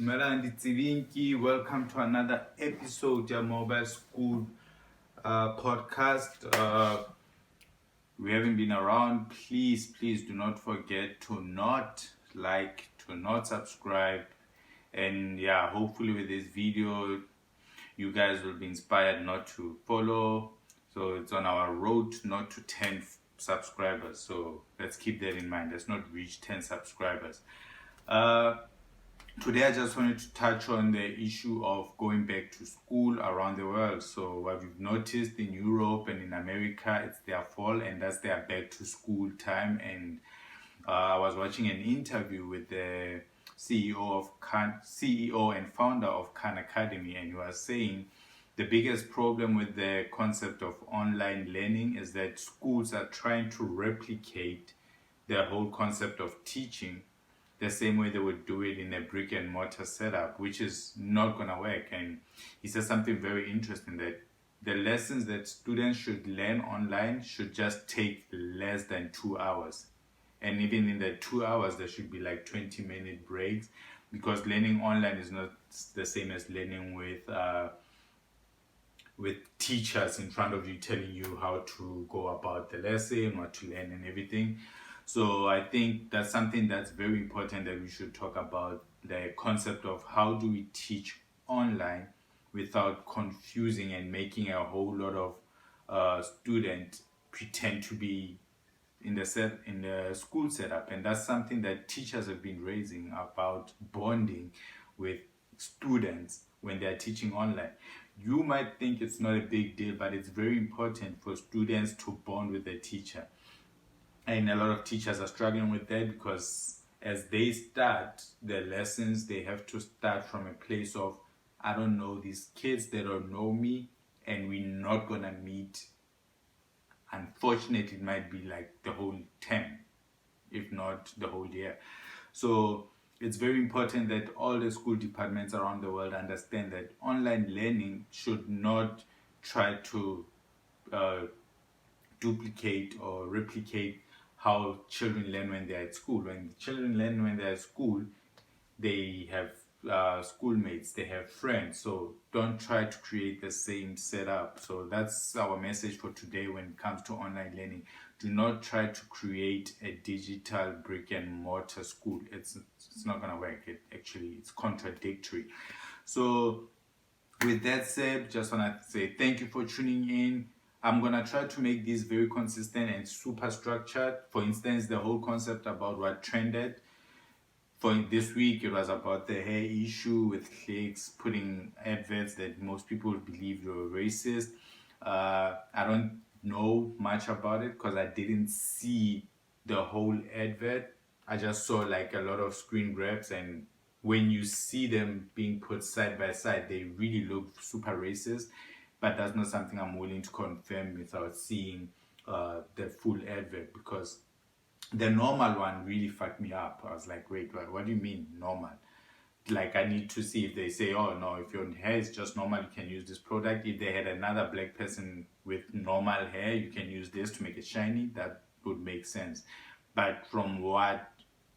Melandi Tsivinki, welcome to another episode of Mobile School podcast. We haven't been around. Please do not forget to not like, to not subscribe, and yeah, hopefully with this video, you guys will be inspired not to follow. So it's on our road not to 10 subscribers. So let's keep that in mind. Let's not reach 10 subscribers. Today, I just wanted to touch on the issue of going back to school around the world. So, what we've noticed in Europe and in America, it's their fall, and that's their back to school time. And I was watching an interview with the CEO and founder of Khan Academy, and he was saying the biggest problem with the concept of online learning is that schools are trying to replicate the whole concept of teaching the same way they would do it in a brick and mortar setup, which is not going to work. And he says something very interesting, that the lessons that students should learn online should just take less than 2 hours. And even in the 2 hours, there should be like 20-minute breaks, because learning online is not the same as learning with teachers in front of you telling you how to go about the lesson, what to learn and everything. So I think that's something that's very important that we should talk about, the concept of how do we teach online without confusing and making a whole lot of students pretend to be in the school setup. And that's something that teachers have been raising about bonding with students when they're teaching online. You might think it's not a big deal, but it's very important for students to bond with the teacher. And a lot of teachers are struggling with that, because as they start their lessons, they have to start from a place of, I don't know these kids, they don't know me, and we're not gonna meet. Unfortunately, it might be like the whole term, if not the whole year. So it's very important that all the school departments around the world understand that online learning should not try to duplicate or replicate how children learn when they're at school. When children learn when they're at school, they have schoolmates, they have friends. So don't try to create the same setup. So that's our message for today when it comes to online learning. Do not try to create a digital brick and mortar school. It's not gonna work. It's contradictory. So with that said, just wanna say thank you for tuning in. I'm gonna try to make this very consistent and super structured. For instance, the whole concept about what trended. For this week, it was about the hair issue with Clicks putting adverts that most people believe were racist. I don't know much about it because I didn't see the whole advert. I just saw like a lot of screen grabs, and when you see them being put side by side, they really look super racist. But that's not something I'm willing to confirm without seeing the full advert, because the normal one really fucked me up. I was like, wait, what do you mean normal? Like, I need to see if they say, oh no, if your hair is just normal, you can use this product. If they had another black person with normal hair, you can use this to make it shiny. That would make sense. But from what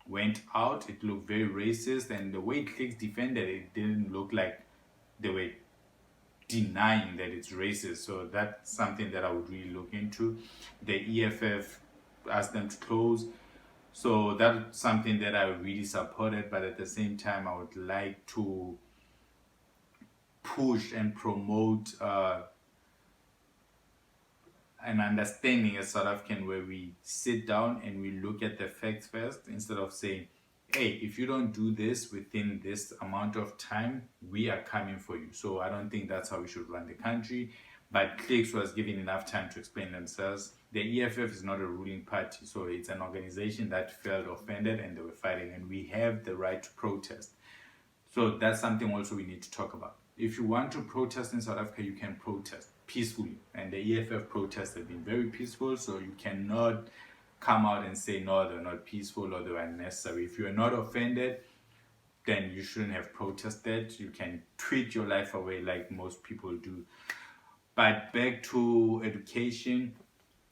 went out, it looked very racist, and the way Clicks defended it, it didn't look like they were denying that it's racist. So that's something that I would really look into. The EFF asked them to close. So that's something that I really supported, but at the same time, I would like to push and promote an understanding as South African, where we sit down and we look at the facts first, instead of saying, hey, if you don't do this within this amount of time, we are coming for you. So I don't think that's how we should run the country. But Clicks was given enough time to explain themselves. The EFF is not a ruling party, so it's an organization that felt offended and they were fighting, and we have the right to protest. So that's something also we need to talk about. If you want to protest in South Africa, you can protest peacefully, and the EFF protests have been very peaceful, so you cannot come out and say no, they're not peaceful or they're unnecessary. If you're not offended, then you shouldn't have protested. You can tweet your life away like most people do. But back to education.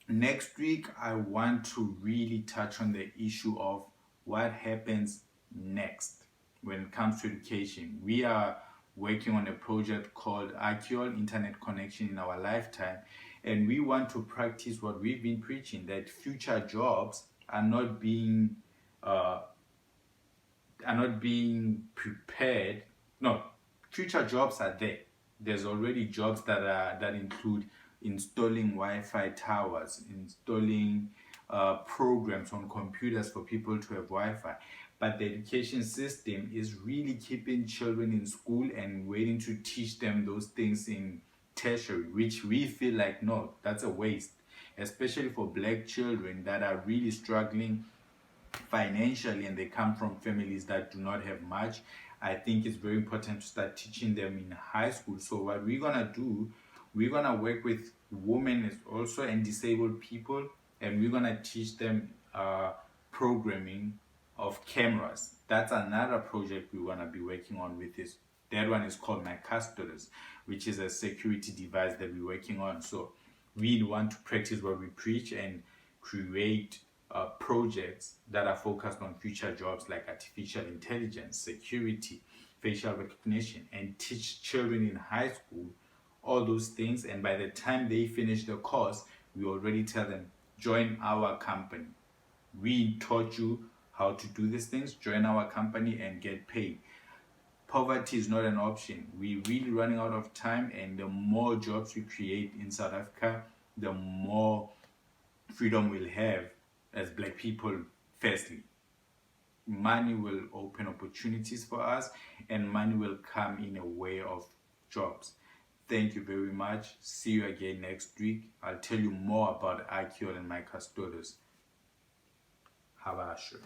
Next week, I want to really touch on the issue of what happens next. when it comes to education. We are working on a project called Archeol, Internet Connection in Our Lifetime, and we want to practice what we've been preaching, that future jobs are not being prepared. No, future jobs are there. There's already jobs that include installing Wi-Fi towers, installing programs on computers for people to have Wi-Fi. But the education system is really keeping children in school and waiting to teach them those things in tertiary, which we feel like, no, that's a waste, especially for black children that are really struggling financially and they come from families that do not have much. I think it's very important to start teaching them in high school. So what we're gonna do, we're gonna work with women also and disabled people, and we're gonna teach them programming of cameras. That's another project we wanna be working on with this. That one is called My Custodies, which is a security device that we're working on. So we want to practice what we preach and create projects that are focused on future jobs like artificial intelligence, security, facial recognition, and teach children in high school all those things. And by the time they finish the course, we already tell them, join our company. We taught you how to do these things, join our company and get paid. Poverty is not an option. We're really running out of time, and the more jobs we create in South Africa, the more freedom we'll have as black people. Firstly, money will open opportunities for us, and money will come in a way of jobs. Thank you very much. See you again next week. I'll tell you more about Archeol and My Custodies. Habasho.